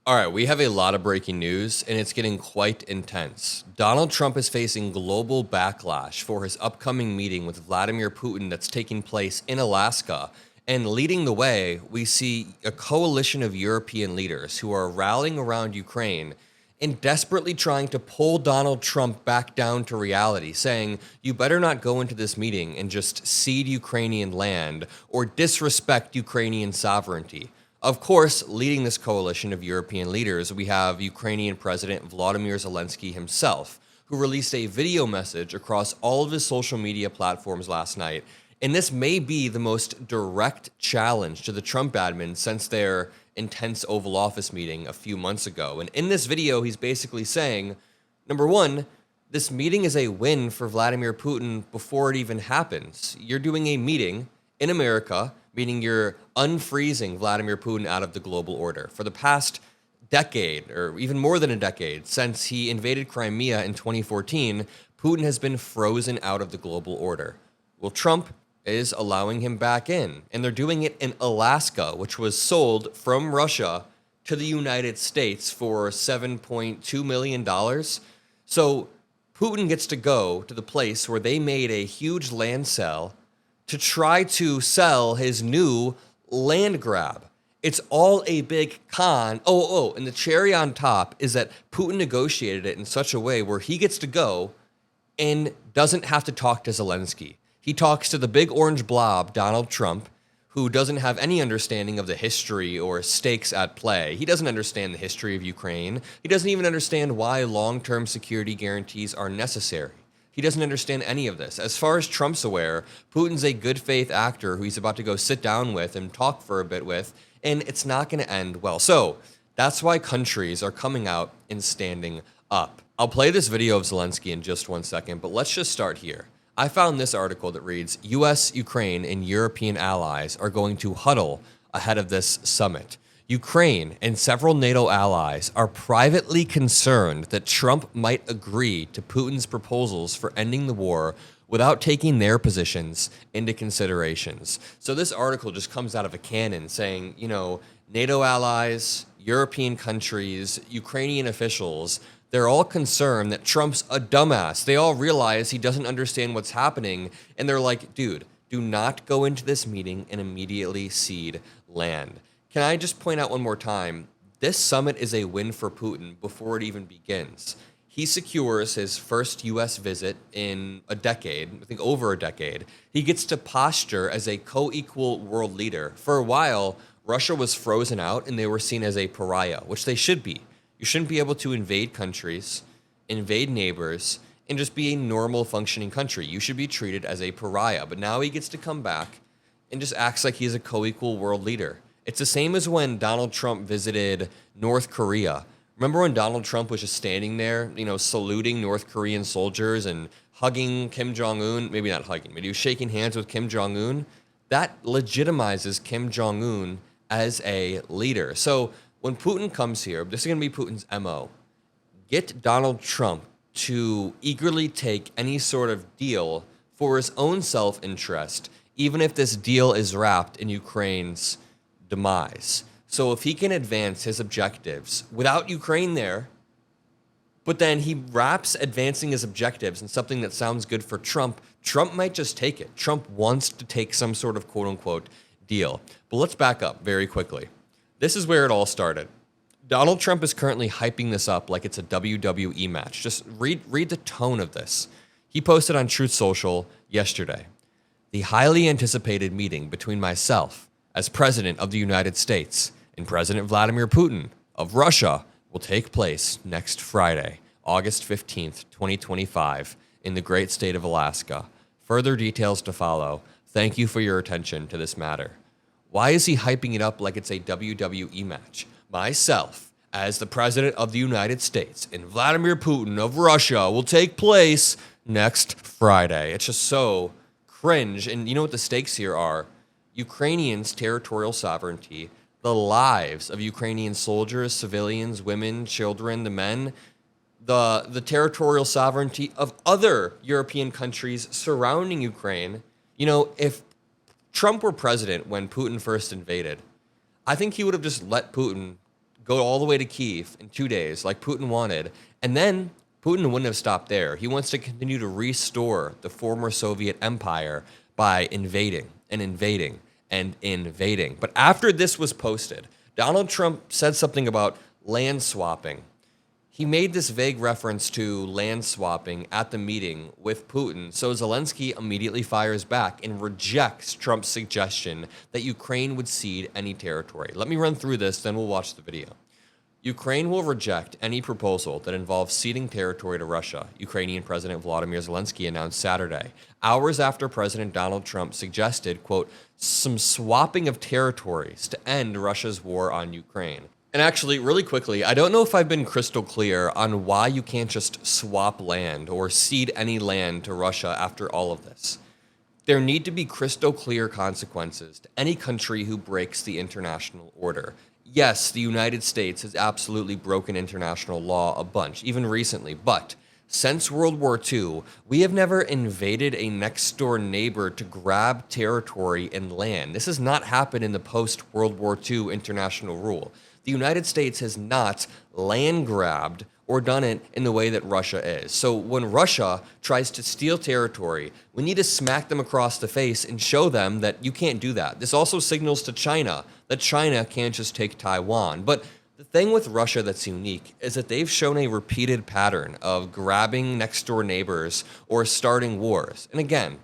All right, we have a lot of breaking news, and it's getting quite intense. Donald Trump is facing global backlash for his upcoming meeting with Vladimir Putin that's taking place in Alaska. And leading the way, we see a coalition of European leaders who are rallying around Ukraine and desperately trying to pull Donald Trump back down to reality, saying, you better not go into this meeting and just cede Ukrainian land or disrespect Ukrainian sovereignty. Of course, leading this coalition of European leaders, we have Ukrainian President Volodymyr Zelensky himself, who released a video message across all of his social media platforms last night. And this may be the most direct challenge to the Trump admin since their intense Oval Office meeting a few months ago. And in this video, he's basically saying, number one, this meeting is a win for Vladimir Putin before it even happens. You're doing a meeting in America, meaning you're unfreezing Vladimir Putin out of the global order. For the past decade, or even more than a decade, since he invaded Crimea in 2014, Putin has been frozen out of the global order. Well, Trump is allowing him back in, and they're doing it in Alaska, which was sold from Russia to the United States for $7.2 million. So Putin gets to go to the place where they made a huge land sale to try to sell his new land grab. It's all a big con. And the cherry on top is that Putin negotiated it in such a way where he gets to go and doesn't have to talk to Zelensky. He talks to the big orange blob, Donald Trump, who doesn't have any understanding of the history or stakes at play. He doesn't understand the history of Ukraine. He doesn't even understand why long-term security guarantees are necessary. He doesn't understand any of this. As far as Trump's aware, Putin's a good faith actor who he's about to go sit down with and talk for a bit with, and it's not going to end well. So that's why countries are coming out and standing up. I'll play this video of Zelensky in just 1 second, but let's just start here. I found this article that reads, US, Ukraine, and European allies are going to huddle ahead of this summit. Ukraine and several NATO allies are privately concerned that Trump might agree to Putin's proposals for ending the war without taking their positions into considerations. So this article just comes out of a cannon saying, NATO allies, European countries, Ukrainian officials, they're all concerned that Trump's a dumbass. They all realize he doesn't understand what's happening. And they're like, dude, do not go into this meeting and immediately cede land. Can I just point out one more time? This summit is a win for Putin before it even begins. He secures his first U.S. visit in a decade, I think over a decade. He gets to posture as a co-equal world leader. For a while, Russia was frozen out and they were seen as a pariah, which they should be. You shouldn't be able to invade countries, invade neighbors, and just be a normal functioning country. You should be treated as a pariah. But now he gets to come back and just acts like he's a co-equal world leader. It's the same as when Donald Trump visited North Korea. Remember when Donald Trump was just standing there, saluting North Korean soldiers and hugging Kim Jong-un? Maybe not hugging, but he was shaking hands with Kim Jong-un. That legitimizes Kim Jong-un as a leader. So when Putin comes here, this is going to be Putin's MO. Get Donald Trump to eagerly take any sort of deal for his own self-interest, even if this deal is wrapped in Ukraine's demise. So if he can advance his objectives without Ukraine there, but then he wraps advancing his objectives in something that sounds good for Trump, Trump might just take it. Trump wants to take some sort of quote-unquote deal. But let's back up very quickly. This is where it all started. Donald Trump is currently hyping this up like it's a WWE match. Just read the tone of this. He posted on Truth Social yesterday. The highly anticipated meeting between myself as President of the United States and President Vladimir Putin of Russia will take place next Friday, August 15th, 2025, in the great state of Alaska. Further details to follow. Thank you for your attention to this matter. Why is he hyping it up like it's a WWE match? Myself, as the President of the United States, and Vladimir Putin of Russia will take place next Friday. It's just so cringe. And you know what the stakes here are? Ukrainians' territorial sovereignty, the lives of Ukrainian soldiers, civilians, women, children, the men, the territorial sovereignty of other European countries surrounding Ukraine. If Trump were president when Putin first invaded, I think he would have just let Putin go all the way to Kyiv in 2 days, like Putin wanted, and then Putin wouldn't have stopped there. He wants to continue to restore the former Soviet empire by invading and invading and invading. But after this was posted, Donald Trump said something about land swapping. He made this vague reference to land swapping at the meeting with Putin, so Zelensky immediately fires back and rejects Trump's suggestion that Ukraine would cede any territory. Let me run through this, then we'll watch the video. Ukraine will reject any proposal that involves ceding territory to Russia, Ukrainian President Volodymyr Zelensky announced Saturday, hours after President Donald Trump suggested, quote, some swapping of territories to end Russia's war on Ukraine. And actually, really quickly, I don't know if I've been crystal clear on why you can't just swap land or cede any land to Russia after all of this. There need to be crystal clear consequences to any country who breaks the international order. Yes, the United States has absolutely broken international law a bunch, even recently, but since World War II, we have never invaded a next-door neighbor to grab territory and land. This has not happened in the post-World War II international rule. The United States has not land grabbed or done it in the way that Russia is. So when Russia tries to steal territory, we need to smack them across the face and show them that you can't do that. This also signals to China that China can't just take Taiwan. But the thing with Russia that's unique is that they've shown a repeated pattern of grabbing next-door neighbors or starting wars. And again,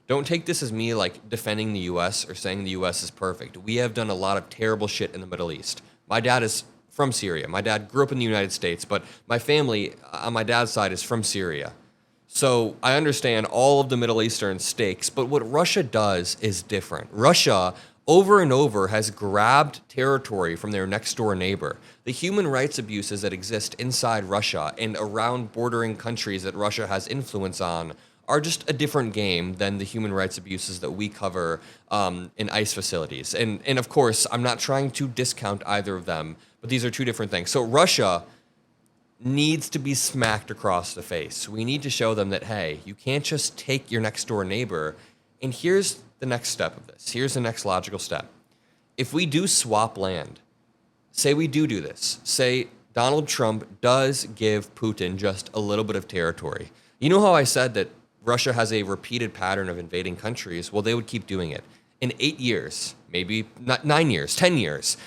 don't take this as me like defending the U.S. or saying the U.S. is perfect. We have done a lot of terrible shit in the Middle East. My dad is from Syria. My dad grew up in the United States, but my family on my dad's side is from Syria. So I understand all of the Middle Eastern stakes, but what Russia does is different. Russia, over and over, has grabbed territory from their next-door neighbor. The human rights abuses that exist inside Russia and around bordering countries that Russia has influence on are just a different game than the human rights abuses that we cover in ICE facilities. And of course, I'm not trying to discount either of them, but these are two different things. So Russia needs to be smacked across the face. We need to show them that, hey, you can't just take your next door neighbor. And here's the next step of this. Here's the next logical step. If we do swap land, say we do this, say Donald Trump does give Putin just a little bit of territory. You know how I said that Russia has a repeated pattern of invading countries? Well, they would keep doing it. In 8 years, maybe not 9 years, 10 years,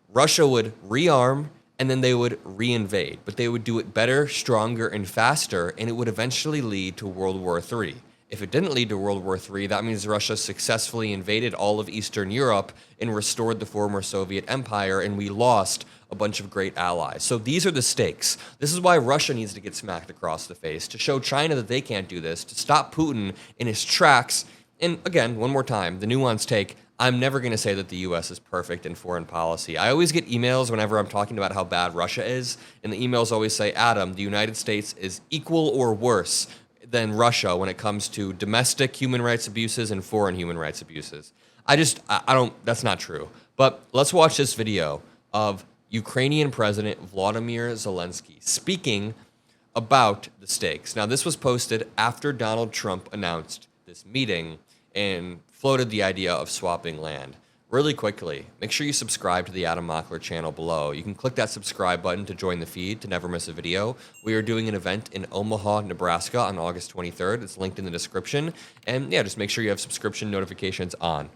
Russia would rearm and then they would reinvade. But they would do it better, stronger, and faster, and it would eventually lead to World War III. If it didn't lead to World War III, that means Russia successfully invaded all of Eastern Europe and restored the former Soviet empire, and we lost a bunch of great allies. So these are the stakes. This is why Russia needs to get smacked across the face, to show China that they can't do this, to stop Putin in his tracks. And again, one more time, the nuanced take, I'm never going to say that the U.S. is perfect in foreign policy. I always get emails whenever I'm talking about how bad Russia is, and the emails always say, Adam, the United States is equal or worse than Russia when it comes to domestic human rights abuses and foreign human rights abuses. I don't, that's not true. But let's watch this video of Ukrainian President Volodymyr Zelensky speaking about the stakes. Now, this was posted after Donald Trump announced this meeting and floated the idea of swapping land. Really quickly, make sure you subscribe to the Adam Mockler channel below. You can click that subscribe button to join the feed to never miss a video. We are doing an event in Omaha, Nebraska on August 23rd. It's linked in the description. And yeah, just make sure you have subscription notifications on.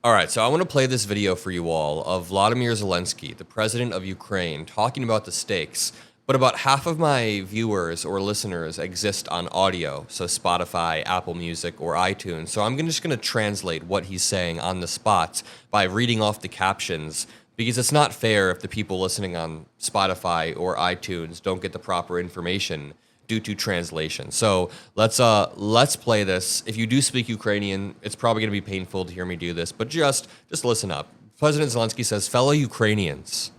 All right, so I want to play this video for you all of Vladimir Zelensky, the president of Ukraine, talking about the stakes. But about half of my viewers or listeners exist on audio, so Spotify, Apple Music, or iTunes. So I'm just going to translate what he's saying on the spot by reading off the captions, because it's not fair if the people listening on Spotify or iTunes don't get the proper information due to translation. So let's play this. If you do speak Ukrainian, it's probably going to be painful to hear me do this, but just listen up. President Zelensky says, fellow Ukrainians,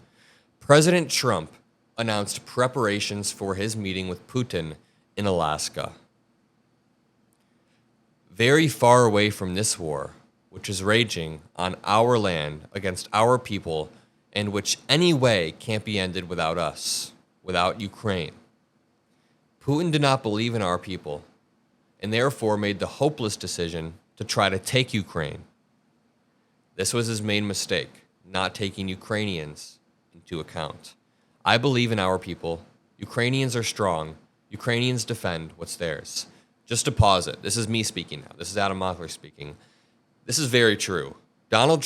President Trump announced preparations for his meeting with Putin in Alaska. Very far away from this war, which is raging on our land against our people, and which any way can't be ended without us, without Ukraine. Putin did not believe in our people, and therefore made the hopeless decision to try to take Ukraine. This was his main mistake, not taking Ukrainians into account. I believe in our people. Ukrainians are strong. Ukrainians defend what's theirs. Just to pause it, this is me speaking now. This is Adam Mockler speaking. This is very true. Vladimir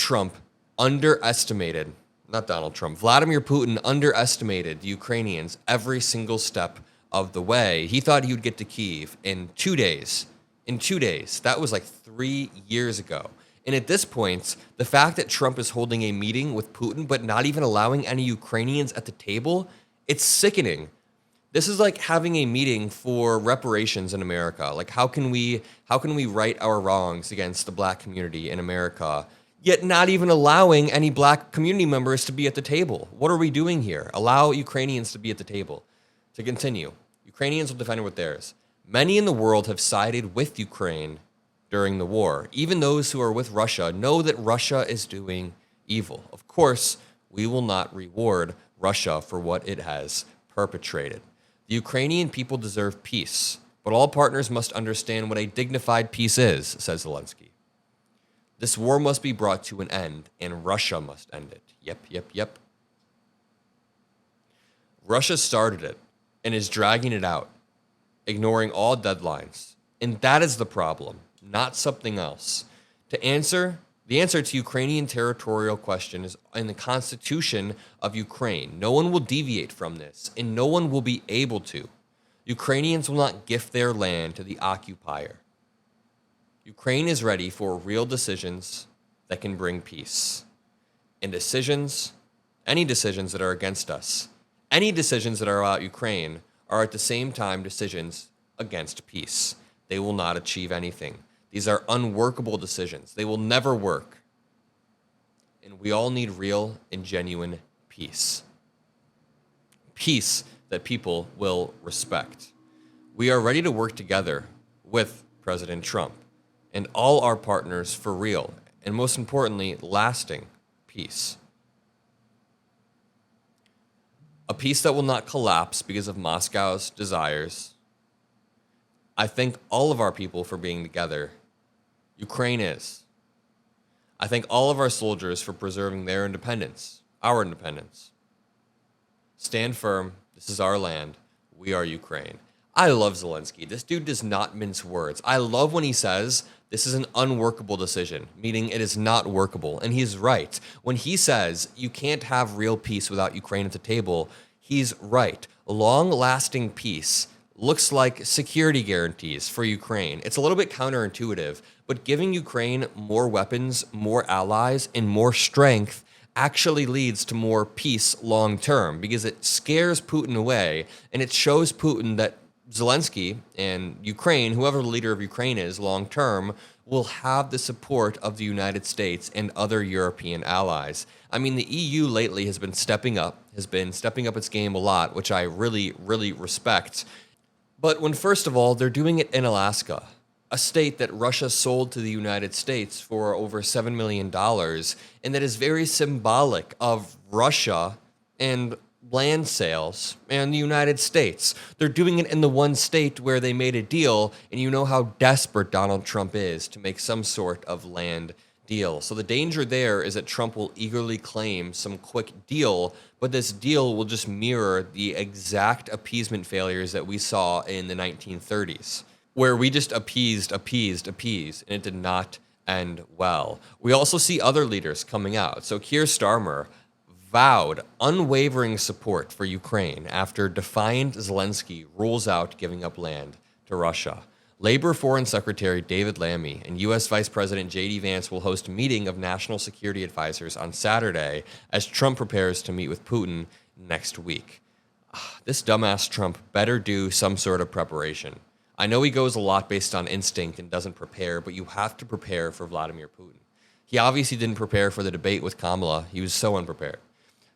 Putin underestimated the Ukrainians every single step of the way. He thought he would get to Kyiv in 2 days. In 2 days. That was like 3 years ago. And at this point, the fact that Trump is holding a meeting with Putin but not even allowing any Ukrainians at the table, it's sickening. This is like having a meeting for reparations in America. Like how can we right our wrongs against the black community in America, yet not even allowing any black community members to be at the table? What are we doing here? Allow Ukrainians to be at the table. To continue, Ukrainians will defend what theirs. Many in the world have sided with Ukraine during the war. Even those who are with Russia know that Russia is doing evil. Of course, we will not reward Russia for what it has perpetrated. The Ukrainian people deserve peace, but all partners must understand what a dignified peace is, says Zelensky. This war must be brought to an end, and Russia must end it. Yep. Russia started it and is dragging it out, ignoring all deadlines. And that is the problem, not something else. The answer to Ukrainian territorial question is in the Constitution of Ukraine. No one will deviate from this, and no one will be able to. Ukrainians will not gift their land to the occupier. Ukraine is ready for real decisions that can bring peace. And any decisions that are against us, any decisions that are about Ukraine are at the same time decisions against peace. They will not achieve anything. These are unworkable decisions. They will never work. And we all need real and genuine peace. Peace that people will respect. We are ready to work together with President Trump and all our partners for real, and most importantly, lasting peace. A peace that will not collapse because of Moscow's desires. I thank all of our people for being together. Ukraine is. I thank all of our soldiers for preserving their independence, our independence. Stand firm. This is our land. We are Ukraine. I love Zelensky. This dude does not mince words. I love when he says this is an unworkable decision, meaning it is not workable. And he's right. When he says you can't have real peace without Ukraine at the table, he's right. Long-lasting peace looks like security guarantees for Ukraine. It's a little bit counterintuitive, but giving Ukraine more weapons, more allies, and more strength actually leads to more peace long term because it scares Putin away and it shows Putin that Zelensky and Ukraine, whoever the leader of Ukraine is long term, will have the support of the United States and other European allies. I mean, the EU lately has been stepping up its game a lot, which I really, really respect. But when, first of all, they're doing it in Alaska, a state that Russia sold to the United States for over $7 million, and that is very symbolic of Russia and land sales and the United States. They're doing it in the one state where they made a deal, and you know how desperate Donald Trump is to make some sort of land deal. So the danger there is that Trump will eagerly claim some quick deal, but this deal will just mirror the exact appeasement failures that we saw in the 1930s, where we just appeased, and it did not end well. We also see other leaders coming out. So Keir Starmer vowed unwavering support for Ukraine after defiant Zelensky rules out giving up land to Russia. Labor Foreign Secretary David Lammy and U.S. Vice President J.D. Vance will host a meeting of national security advisors on Saturday as Trump prepares to meet with Putin next week. This dumbass Trump better do some sort of preparation. I know he goes a lot based on instinct and doesn't prepare, but you have to prepare for Vladimir Putin. He obviously didn't prepare for the debate with Kamala. He was so unprepared.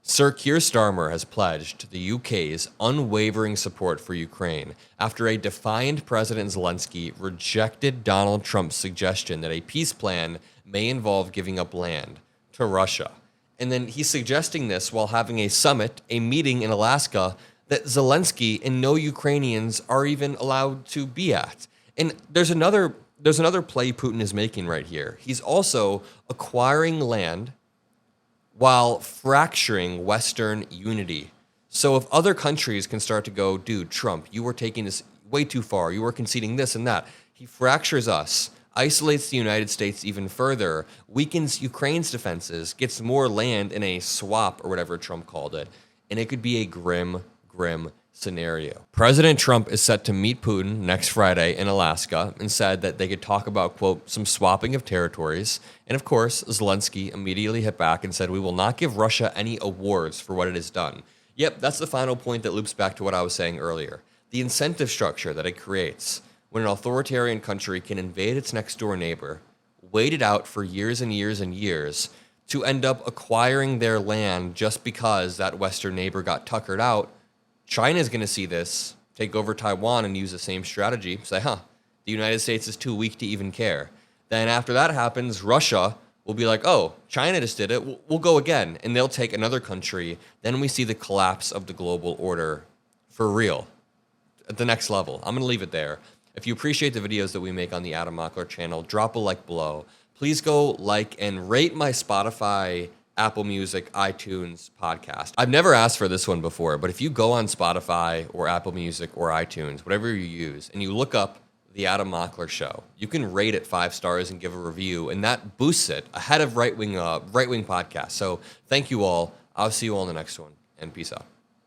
Sir Keir Starmer has pledged the UK's unwavering support for Ukraine after a defiant President Zelensky rejected Donald Trump's suggestion that a peace plan may involve giving up land to Russia. And then he's suggesting this while having a summit, a meeting in Alaska that Zelensky and no Ukrainians are even allowed to be at. And there's another play Putin is making right here. He's also acquiring land while fracturing Western unity. So if other countries can start to go, dude, Trump, you were taking this way too far, you were conceding this and that, he fractures us, isolates the United States even further, weakens Ukraine's defenses, gets more land in a swap or whatever Trump called it, and it could be a grim, grim scenario. President Trump is set to meet Putin next Friday in Alaska and said that they could talk about, quote, some swapping of territories. And of course, Zelenskyy immediately hit back and said, we will not give Russia any awards for what it has done. Yep, that's the final point that loops back to what I was saying earlier. The incentive structure that it creates when an authoritarian country can invade its next door neighbor, wait it out for years and years and years to end up acquiring their land just because that Western neighbor got tuckered out. China's going to see this, take over Taiwan and use the same strategy, say, the United States is too weak to even care. Then after that happens, Russia will be like, oh, China just did it, we'll go again. And they'll take another country. Then we see the collapse of the global order for real at the next level. I'm going to leave it there. If you appreciate the videos that we make on the Adam Mockler channel, drop a like below. Please go like and rate my Spotify, Apple Music, iTunes podcast. I've never asked for this one before, but if you go on Spotify or Apple Music or iTunes, whatever you use, and you look up The Adam Mockler Show, you can rate it 5 stars and give a review, and that boosts it ahead of right-wing podcasts. So thank you all. I'll see you all in the next one, and peace out.